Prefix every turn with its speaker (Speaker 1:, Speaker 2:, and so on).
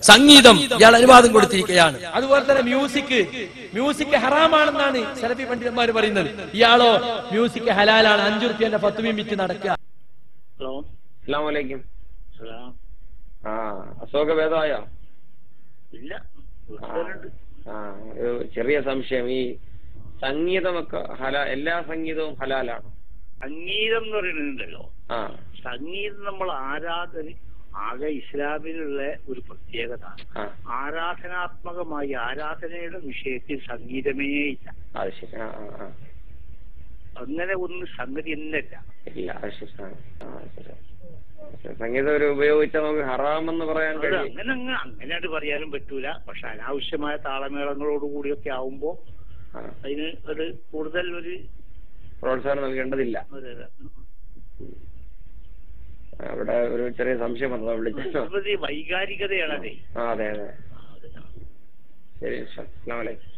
Speaker 1: സംഗീതം ഇയാൾ അനുവാദം കൊടുത്തിരിക്കുകയാണ്. അതുപോലെ തന്നെ മ്യൂസിക് ഹറാമാണെന്നാണ് സലഫി പണ്ഡിതന്മാർ പറയുന്നത്. ഇയാളോ മ്യൂസിക് ഹലാലാണ്, 5 റുപ്യന്റെ ഫത്വയും വിറ്റ് നടക്കുക.
Speaker 2: ഹലോ,
Speaker 3: അസ്സലാമു അലൈക്കും. അശോക ഭേദമായോ?
Speaker 2: ഇല്ല,
Speaker 3: ഒരു ചെറിയ സംശയം. ഈ സംഗീതമൊക്കെ എല്ലാ സംഗീതവും ഹലാലാണോ?
Speaker 2: സംഗീതം എന്ന് പറയുന്നുണ്ടല്ലോ, സംഗീതം നമ്മൾ ആകെ ഇസ്ലാമിലുള്ള ഒരു പ്രത്യേകത. ആരാധനാത്മകമായി ആരാധനയുടെ വിഷയത്തിൽ സംഗീതമേ ഇല്ല. അങ്ങനെ ഒന്ന് സംഗതി എന്നല്ല.
Speaker 3: സംഗീതം ഒരു ഉപയോഗിച്ചാൽ നമുക്ക് ഹറാമെന്ന് പറയാൻ കഴിയും.
Speaker 2: അങ്ങനെയായിട്ട് പറയാനും പറ്റൂല. പക്ഷെ അനാവശ്യമായ താളമേളങ്ങളോടുകൂടിയൊക്കെ ആവുമ്പോ അതിന് ഒരു കൂടുതൽ ഒരു
Speaker 3: പ്രോത്സാഹനം നൽകേണ്ടതില്ല. അവിടെ ഒരു ചെറിയ സംശയം വന്നതാ വിളിച്ചോ.
Speaker 2: വൈകാരികതയാണതേ.
Speaker 3: അതെ അതെ. ശരി, അസ്സലാമു അലൈക്കും.